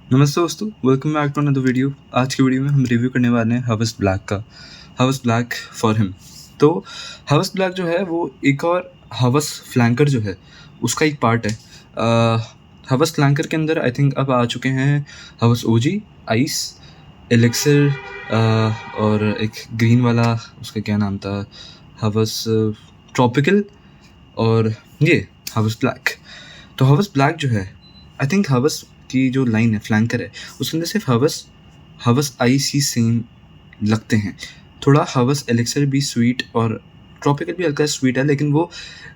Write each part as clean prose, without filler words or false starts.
नमस्ते दोस्तों, welcome back to another video. आज की वीडियो में हम रिव्यू करने वाले हैं हवस ब्लैक का, हवस ब्लैक फॉर हिम। तो हवस ब्लैक जो है वो एक और हवस फ्लैंकर जो है उसका एक पार्ट है। हवस फ्लैंकर के अंदर आई थिंक अब आ चुके हैं हवस ओजी, आइस, एलेक्सर और एक ग्रीन वाला, उसका क्या नाम था, हवस ट्रॉपिकल, और ये हवस ब्लैक। तो हवस ब्लैक जो है, आई थिंक हवस की जो लाइन है फ्लैंकर है उसके अंदर सिर्फ हवस हवस आइस ही सेम लगते हैं। थोड़ा हवस एलेक्सर भी स्वीट और ट्रॉपिकल भी हल्का स्वीट है, लेकिन वो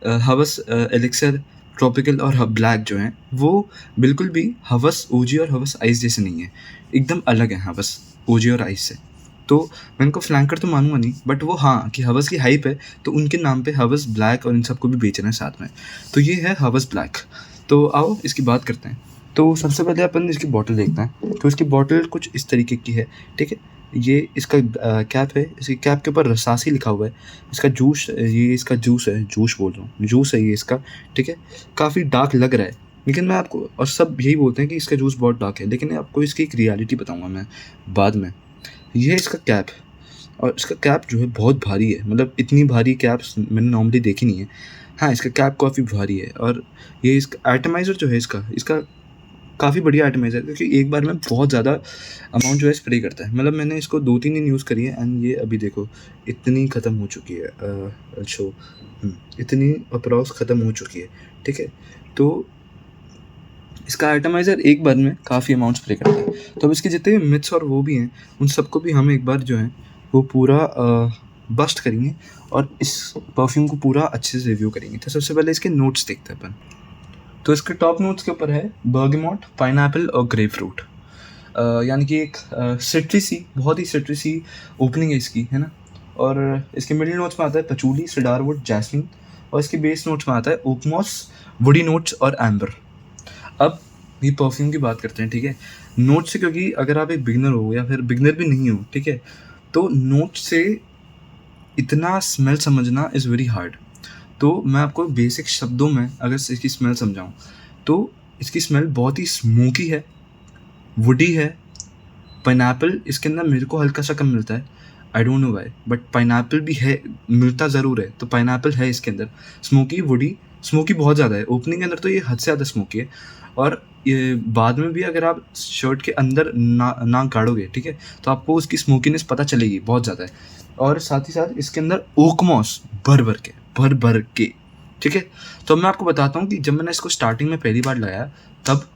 हवस एलेक्सर, ट्रॉपिकल और ब्लैक जो हैं वो बिल्कुल भी हवस ओजी और हवस आइस जैसे नहीं है, एकदम अलग है हवस ओजी और आइस से। तो मैं इनको फ्लैंकर तो मानूंगा नहीं, बट वो हाँ कि हवस की हाइप है तो उनके नाम पे हवस ब्लैक और इन सबको भी बेच रहे हैं साथ में। तो ये है हवस ब्लैक। तो आओ इसकी बात करते हैं। तो सबसे पहले अपन इसकी बॉटल देखते हैं। तो इसकी बॉटल कुछ इस तरीके की है, ठीक है। ये इसका कैप है, इसकी कैप के ऊपर रसासी लिखा हुआ है। इसका जूस, ये इसका जूस है, जूस बोल रहा हूँ, जूस है ये इसका, ठीक है। काफ़ी डार्क लग रहा है, लेकिन मैं आपको, और सब यही बोलते हैं कि इसका जूस बहुत डार्क है, लेकिन आपको इसकी एक रियलिटी बताऊंगा मैं बाद में। ये है इसका कैप, और इसका कैप जो है बहुत भारी है, मतलब इतनी भारी कैप्स मैंने नॉर्मली देखी नहीं है। हाँ, इसका कैप काफ़ी भारी है। और ये इसका एटमाइज़र जो है, इसका इसका काफ़ी बढ़िया आइटमाइज़र है, क्योंकि एक बार में बहुत ज़्यादा अमाउंट जो है स्प्रे करता है। मतलब मैंने इसको 2-3 दिन यूज़ करी है, एंड ये अभी देखो इतनी ख़त्म हो चुकी है। इतनी अप्रॉक्स ख़त्म हो चुकी है, ठीक है। तो इसका आइटमाइज़र एक बार में काफ़ी अमाउंट स्प्रे करता है। तो अब इसके जितने भी मिथ्स और वो भी हैं, उन सबको भी हम एक बार जो है वो पूरा बस्ट करेंगे और इस परफ्यूम को पूरा अच्छे से रिव्यू करेंगे। तो सबसे पहले इसके नोट्स देखते हैं अपन। तो इसके टॉप नोट्स के ऊपर है बर्गेमोट, पाइनएप्पल और ग्रेप फ्रूट। यानी कि एक सिट्रिसी, बहुत ही सिट्रिसी ओपनिंग है इसकी, है ना। और इसके मिडिल नोट्स में आता है पचूली, सिडारवुड, जैस्मिन। और इसके बेस नोट्स में आता है ओकमॉस, वुडी नोट्स और एम्बर। अब ये परफ्यूम की बात करते हैं, ठीक है। नोट से, क्योंकि अगर आप एक बिगनर हो या फिर बिगनर भी नहीं हो, ठीक है, तो नोट से इतना स्मेल समझना इज़ वेरी हार्ड। तो मैं आपको बेसिक शब्दों में अगर इसकी स्मेल समझाऊँ, तो इसकी स्मेल बहुत ही स्मोकी है, वुडी है। पाइनएप्पल इसके अंदर मेरे को हल्का सा कम मिलता है, आई don't know why, but pineapple भी है, मिलता ज़रूर है, तो पाइनएप्पल है इसके अंदर। स्मोकी, वुडी, स्मोकी बहुत ज़्यादा है। ओपनिंग के अंदर तो ये हद से ज़्यादा स्मोकी है, और ये बाद में भी अगर आप शर्ट के अंदर नाक गाड़ोगे, ठीक है, तो आपको उसकी स्मोकीनेस पता चलेगी बहुत ज़्यादा है। और साथ ही साथ इसके अंदर ओकमॉस भर भर के, ठीक है। तो मैं आपको बताता हूँ कि जब मैंने इसको स्टार्टिंग में पहली बार लगाया तब,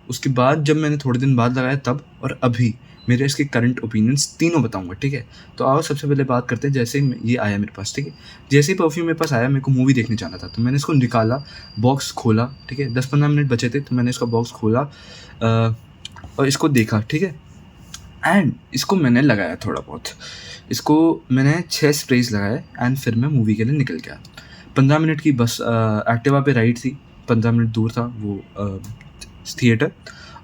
उसके बाद जब मैंने थोड़े दिन बाद लगाया तब, और अभी मेरे इसके करंट ओपिनियंस तीनों बताऊंगा, ठीक है। तो आओ सबसे पहले बात करते हैं, जैसे ही ये आया मेरे पास, ठीक है, जैसे ही परफ्यूम मेरे पास आया, मेरे को मूवी देखने जाना था, तो मैंने इसको निकाला, बॉक्स खोला, ठीक है। 10-15 मिनट बचे थे, तो मैंने इसका बॉक्स खोला और इसको देखा, ठीक है। एंड इसको मैंने लगाया थोड़ा बहुत, इसको मैंने 6 स्प्रेज लगाए, एंड फिर मैं मूवी के लिए निकल गया। 15 मिनट की बस एक्टिवा पे राइड थी, 15 मिनट दूर था वो थिएटर,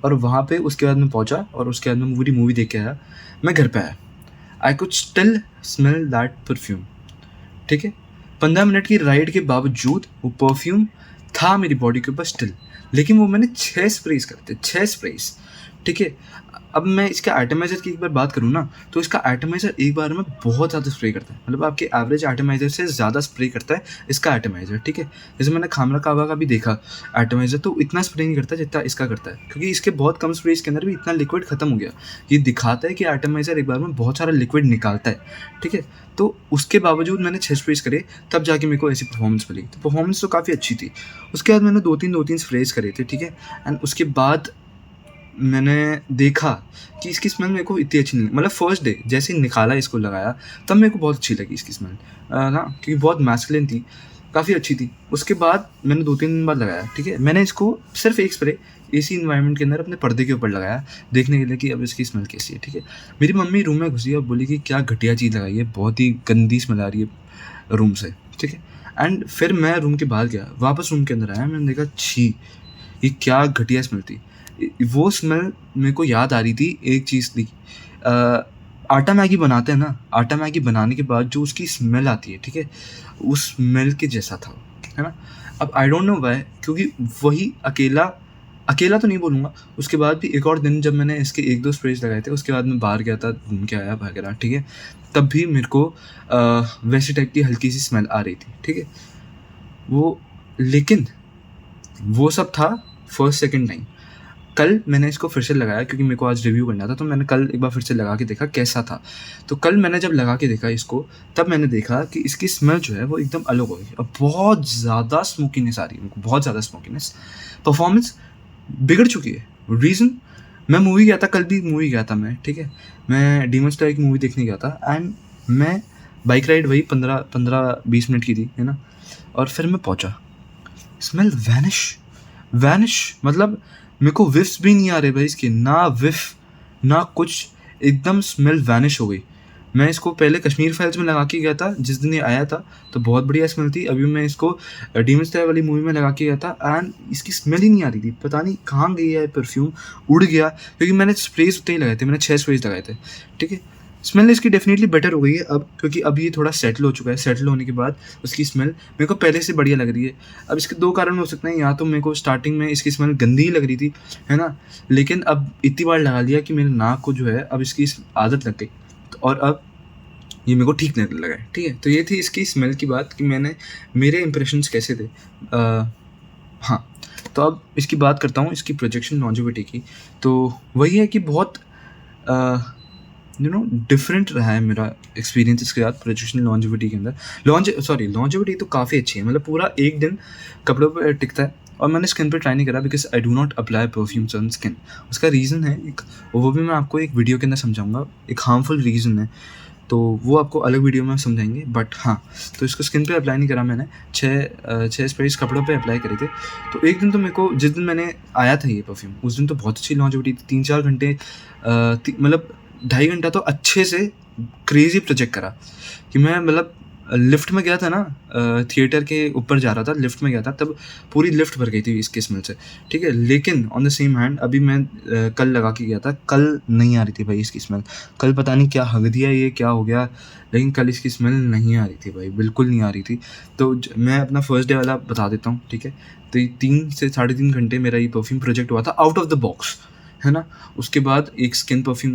और वहाँ पे उसके बाद मैं पहुँचा, और उसके बाद मैं पूरी मूवी देख के आया। मैं घर पे आया, I could still smell that perfume, ठीक है। 15 मिनट की राइड के बावजूद वो परफ्यूम था मेरी बॉडी के ऊपर स्टिल, लेकिन वो मैंने 6 स्प्रेज करते, 6 स्प्रेज, ठीक है। अब मैं इसके एटमाइज़र की एक बार बात करूँ ना, तो इसका एटमाइज़र एक बार में बहुत ज़्यादा स्प्रे करता है, मतलब आपके एवरेज एटमाइज़र से ज़्यादा स्प्रे करता है इसका एटमाइज़र, ठीक है। जैसे मैंने खामरा कावा का भी देखा एटमाइज़र, तो इतना स्प्रे नहीं करता जितना इसका करता है, क्योंकि इसके बहुत कम स्प्रेज के अंदर भी इतना लिक्विड ख़त्म हो गया। ये दिखाता है कि एटमाइज़र एक बार में बहुत सारा लिक्विड निकालता है, ठीक है। तो उसके बावजूद मैंने 6 स्प्रेज करे, तब जाके मेरे को ऐसी परफॉर्मेंस मिली। तो परफॉर्मेंस तो काफ़ी अच्छी थी। उसके बाद मैंने 2-3 स्प्रेज करे थे, ठीक है। एंड उसके बाद मैंने देखा कि इसकी स्मेल मेरे को इतनी अच्छी नहीं, मतलब फर्स्ट डे जैसे ही निकाला, इसको लगाया, तब मेरे को बहुत अच्छी लगी इसकी स्मेल ना, क्योंकि बहुत मैस्कुलिन थी, काफ़ी अच्छी थी। उसके बाद मैंने 2-3 दिन बाद लगाया, ठीक है। मैंने इसको सिर्फ एक स्प्रे एसी इन्वायरमेंट के अंदर अपने पर्दे के ऊपर लगाया, देखने के लिए कि अब इसकी स्मेल कैसी है, ठीक है। मेरी मम्मी रूम में घुसी और बोली कि क्या घटिया चीज़ लगाई है, बहुत ही गंदी स्मेल आ रही है रूम से, ठीक है। एंड फिर मैं रूम के बाहर गया, वापस रूम के अंदर आया, मैंने देखा छी, ये क्या घटिया स्मेल थी। वो स्मेल मेरे को याद आ रही थी एक चीज़ थी, आटा मैगी बनाते हैं ना, आटा मैगी बनाने के बाद जो उसकी स्मेल आती है, ठीक है, उस स्मेल के जैसा था, है ना। अब आई डोंट नो व्हाई, क्योंकि वही अकेला अकेला तो नहीं बोलूँगा, उसके बाद भी एक और दिन जब मैंने इसके 1-2 स्प्रेज़ लगाए थे, उसके बाद मैं बाहर गया था, घूम के आया वगैरह, ठीक है? तब भी मेरे को वैसे टाइप की हल्की-सी स्मेल आ रही थी, ठीक है? वो लेकिन वो सब था फर्स्ट सेकंड टाइम। कल मैंने इसको फिर से लगाया क्योंकि मेरे को आज रिव्यू करना था, तो मैंने कल एक बार फिर से लगा के देखा कैसा था। तो कल मैंने जब लगा के देखा इसको, तब मैंने देखा कि इसकी स्मेल जो है वो एकदम अलग हो गई और बहुत ज़्यादा स्मोकीनेस आ रही है मेरे को, बहुत ज़्यादा स्मोकीनेस। परफॉर्मेंस बिगड़ चुकी है। रीज़न, मैं मूवी गया था, कल भी मूवी गया था मैं, ठीक है? मैं डीमन स्लेयर की मूवी देखने गया था एंड मैं बाइक राइड वही 15-20 मिनट की थी, है ना? और फिर मैं पहुंचा, स्मेल वैनिश मतलब मेरे को विफ्स भी नहीं आ रहे भाई इसके, ना विफ ना कुछ, एकदम स्मेल वैनिश हो गई। मैं इसको पहले कश्मीर फाइल्स में लगा के गया था, जिस दिन ये आया था तो बहुत बढ़िया स्मेल थी। अभी मैं इसको डीमन स्लेयर वाली मूवी में लगा के गया था एंड इसकी स्मेल ही नहीं आ रही थी, पता नहीं कहाँ गई है परफ्यूम, उड़ गया। क्योंकि मैंने स्प्रेज उतने ही लगाए थे, मैंने 6 स्प्रेज लगाए थे, ठीक है? स्मेल इसकी डेफिनेटली बेटर हो गई है अब, क्योंकि अब ये थोड़ा सेटल हो चुका है। सेटल होने के बाद उसकी स्मेल मेरे को पहले से बढ़िया लग रही है। अब इसके 2 कारण हो सकते हैं, या तो मेरे को स्टार्टिंग में इसकी स्मेल गंदी ही लग रही थी, है ना? लेकिन अब इतनी बार लगा लिया कि मेरे नाक को जो है अब इसकी आदत लग गई, और अब ये मेरे को ठीक लगने लगा है, ठीक है? तो ये थी इसकी स्मेल की बात कि मेरे इंप्रेशंस कैसे थे। हाँ, तो अब इसकी बात करता हूँ इसकी प्रोजेक्शन लॉन्जेविटी की। तो वही है कि बहुत डिफरेंट रहा है मेरा एक्सपीरियंस इसके साथ प्रोजेक्शन लॉन्जेविटी के अंदर। लॉन्जेविटी तो काफ़ी अच्छी है, मतलब पूरा एक दिन कपड़ों पे टिकता है। और मैंने स्किन पे ट्राई नहीं करा because I do not apply perfumes on skin. उसका रीज़न है एक, वो भी मैं आपको एक वीडियो के अंदर समझाऊंगा, एक हार्मफुल रीज़न है, तो वो आपको अलग वीडियो में समझाएंगे। बट हाँ, तो इसको स्किन पे अप्लाई नहीं करा मैंने, 6 स्प्रेज कपड़ों पे अप्लाई करे थे। तो एक दिन तो मेरे को, जिस दिन मैंने आया था ये परफ्यूम, उस दिन तो बहुत अच्छी लॉन्जेविटी थी, 3-4 घंटे, मतलब 2.5 घंटा तो अच्छे से क्रेजी प्रोजेक्ट करा कि मैं मतलब लिफ्ट में गया था ना, थिएटर के ऊपर जा रहा था, लिफ्ट में गया था, तब पूरी लिफ्ट भर गई थी इसके स्मेल से, ठीक है? लेकिन ऑन द सेम हैंड अभी मैं कल लगा के गया था, कल नहीं आ रही थी भाई इसकी स्मेल। कल पता नहीं क्या हग दिया, ये क्या हो गया, लेकिन कल इसकी स्मेल नहीं आ रही थी भाई, बिल्कुल नहीं आ रही थी। तो मैं अपना फर्स्ट डे वाला बता देता हूँ, ठीक है? तो ये 3 से 3.5 घंटे मेरा ये परफ्यूम प्रोजेक्ट हुआ था आउट ऑफ द बॉक्स, है ना? उसके बाद एक स्किन परफ्यूम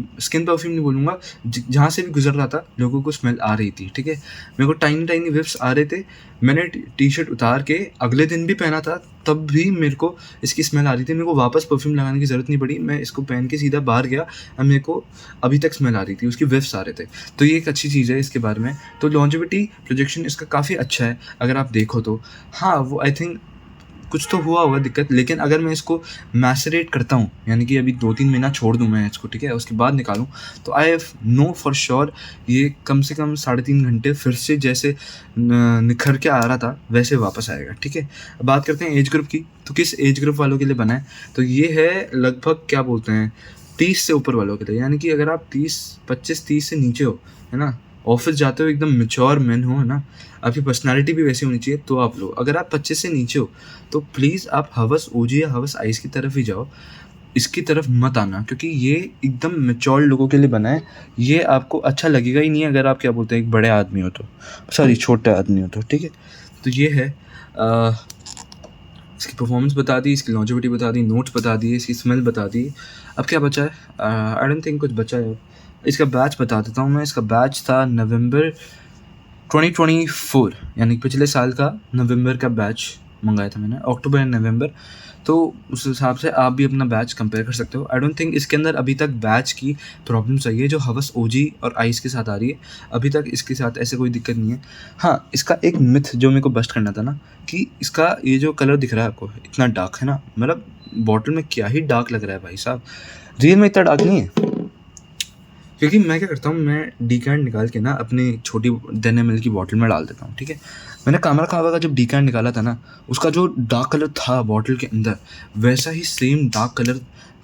नहीं बोलूँगा, जहाँ से भी गुजर रहा था लोगों को स्मेल आ रही थी, ठीक है? मेरे को टाइनी विफ्स आ रहे थे। मैंने टी शर्ट उतार के अगले दिन भी पहना था, तब भी मेरे को इसकी स्मेल आ रही थी। मेरे को वापस परफ्यूम लगाने की ज़रूरत नहीं पड़ी, मैं इसको पहन के सीधा बाहर गया और मेरे को अभी तक स्मेल आ रही थी, उसकी विफ्स आ रहे थे। तो ये एक अच्छी चीज़ है इसके बारे में। तो लॉन्जेविटी प्रोजेक्शन इसका काफ़ी अच्छा है अगर आप देखो तो। हाँ, वो आई थिंक कुछ तो हुआ होगा दिक्कत, लेकिन अगर मैं इसको मैसरेट करता हूँ, यानी कि अभी 2-3 महीना छोड़ दूँ मैं इसको, ठीक है? उसके बाद निकालूँ, तो आई नो फॉर श्योर ये कम से कम 3.5 घंटे फिर से जैसे निखर के आ रहा था वैसे वापस आएगा, ठीक है? अब बात करते हैं एज ग्रुप की, तो किस एज ग्रुप वालों के लिए बना है? तो ये है लगभग क्या बोलते हैं, 30 से ऊपर वालों के लिए, यानी कि अगर आप 25-30 से नीचे हो, है ना, ऑफिस जाते हो, एकदम मैच्योर मैन हो, है ना, आपकी पर्सनालिटी भी वैसी होनी चाहिए, तो आप लो। अगर आप 25 से नीचे हो तो प्लीज़ आप हवस ओजी या हवस आइस की तरफ ही जाओ, इसकी तरफ मत आना, क्योंकि ये एकदम मैच्योर लोगों के लिए बना है। ये आपको अच्छा लगेगा ही नहीं अगर आप क्या बोलते हैं एक बड़े आदमी हो तो, सॉरी छोटे आदमी हो तो, ठीक है? तो ये है इसकी परफॉर्मेंस बता दी, इसकी लॉन्जेविटी बता दी, नोट्स बता दिए, इसकी स्मेल बता दी। अब क्या बचा है? आई डोंट थिंक कुछ बचा है। इसका बैच बता देता हूँ मैं। इसका बैच था नवंबर 2024, यानी पिछले साल का नवंबर का बैच मंगाया था मैंने, अक्टूबर एंड नवंबर। तो उस हिसाब से आप भी अपना बैच कंपेयर कर सकते हो। आई डोंट थिंक इसके अंदर अभी तक बैच की प्रॉब्लम्स आई है जो हवस ओजी और आइस के साथ आ रही है, अभी तक इसके साथ ऐसे कोई दिक्कत नहीं है। हाँ, इसका एक मिथ जो मेरे को बस्ट करना था ना, कि इसका ये जो कलर दिख रहा है आपको इतना डार्क है ना, मतलब बॉटल में क्या ही डार्क लग रहा है भाई साहब, रियल में इतना डार्क नहीं है। क्योंकि मैं क्या करता हूँ, मैं डीकैंट निकाल के ना अपनी छोटी 10 ml की बॉटल में डाल देता हूँ, ठीक है? मैंने कामरा कावा का जब डीकैंट निकाला था ना, उसका जो डार्क कलर था बॉटल के अंदर, वैसा ही सेम डार्क कलर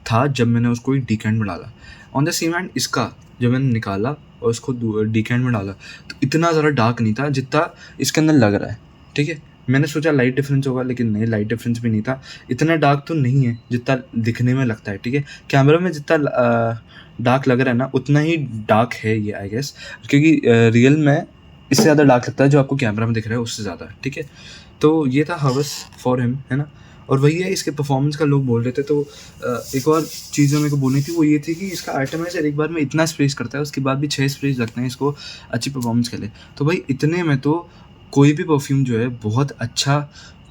था जब मैंने उसको एक डीकैंट में डाला। ऑन द सेम हैंड इसका जब मैंने निकाला और उसको डीकैंट में डाला, तो इतना ज़्यादा डार्क नहीं था जितना इसके अंदर लग रहा है, ठीक है? मैंने सोचा लाइट डिफरेंस होगा, लेकिन नहीं, लाइट डिफरेंस भी नहीं था। इतना डार्क तो नहीं है जितना दिखने में लगता है, ठीक है? कैमरा में जितना डार्क लग रहा है ना, उतना ही डार्क है ये, आई गेस, क्योंकि रियल में इससे ज़्यादा डार्क लगता है जो आपको कैमरा में दिख रहा है उससे ज़्यादा, ठीक है? तो ये था हवस फॉर हिम, है ना? और वही है, इसके परफॉर्मेंस का लोग बोल रहे थे। तो एक और चीज़ जो मेरे को बोलनी थी वो ये थी कि इसका एटमाइज़र एक बार में इतना स्प्रेज करता है, उसके बाद भी 6 स्प्रेज लगते हैं इसको अच्छी परफॉर्मेंस के लिए। तो भाई इतने में तो कोई भी परफ्यूम जो है बहुत अच्छा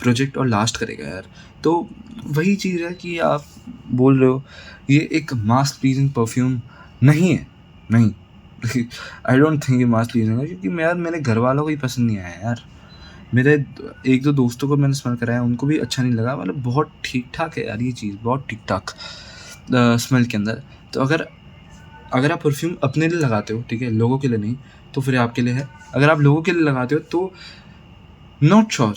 प्रोजेक्ट और लास्ट करेगा यार। तो वही चीज़ है कि आप बोल रहे हो ये एक मास प्लीजिंग परफ्यूम नहीं है, नहीं आई डोंट थिंक ये मास प्लीजिंग है, क्योंकि यार मेरे घर वालों को ही पसंद नहीं आया यार। मेरे एक दो दोस्तों को मैंने स्मेल कराया, उनको भी अच्छा नहीं लगा, मतलब बहुत ठीक ठाक है यार ये चीज़, बहुत ठीक ठाक स्मेल के अंदर। तो अगर आप परफ्यूम अपने लिए लगाते हो, ठीक है, लोगों के लिए नहीं, तो फिर आपके लिए है। अगर आप लोगों के लिए लगाते हो तो नॉट श्योर,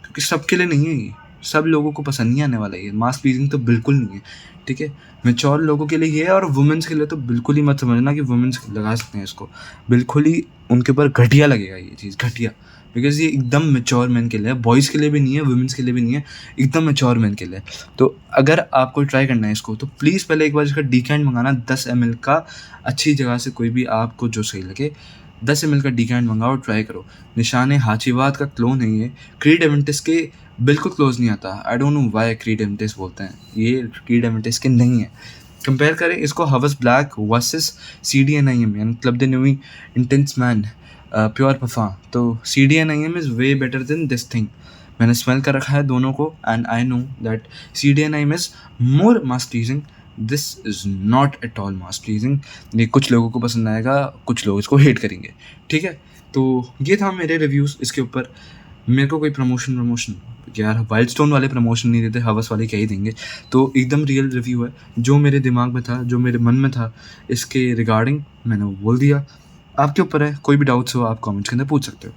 क्योंकि सबके लिए नहीं है ये, सब लोगों को पसंद नहीं आने वाला है ये। मास प्लीजिंग तो बिल्कुल नहीं है, ठीक है। मैच्योर लोगों के लिए ये है, और वुमेन्स के लिए तो बिल्कुल ही मत समझना कि वुमेन्स लगा सकते हैं इसको। बिल्कुल ही उनके ऊपर घटिया लगेगा ये चीज़, घटिया। बिकॉज ये एकदम मैच्योर मैन के लिए है, बॉयज़ के लिए भी नहीं है, वुमेन्स के लिए भी नहीं है, एकदम मैच्योर मैन के लिए। तो अगर आपको ट्राई करना है इसको, तो प्लीज़ पहले एक बार इसका डीकैंट मंगाना 10 ml का, अच्छी जगह से, कोई भी आपको जो सही लगे। 10 ml का डीकैंट मंगाओ और ट्राई करो। निशान हाचीवाद का क्लोन है ये, क्रीड एवेंटिस के बिल्कुल क्लोज नहीं आता। I don't know why Creed Aventus बोलते हैं, ये क्रीड एवेंटिस के नहीं है। कंपेयर करें इसको हवस ब्लैक वर्सेस CDNIM यानी club the new intense man pure perfume. तो CDNIM is way better than this thing. मैंने स्मेल कर रखा है दोनों को, and I know that CDNIM is more mass pleasing, this is not at all mass pleasing. ये कुछ लोगों को पसंद आएगा, कुछ लोग इसको हेट करेंगे, ठीक है। तो ये था मेरे रिव्यूज़ इसके ऊपर। मेरे को कोई प्रमोशन यार, वाइल्ड स्टोन वाले प्रमोशन नहीं देते, हवस वाले क्या ही देंगे। तो एकदम रियल रिव्यू है, जो मेरे दिमाग में था, जो मेरे मन में था इसके रिगार्डिंग, मैंने वो बोल दिया। आपके ऊपर है, कोई भी डाउट्स हो आप कमेंट्स के अंदर पूछ सकते हो।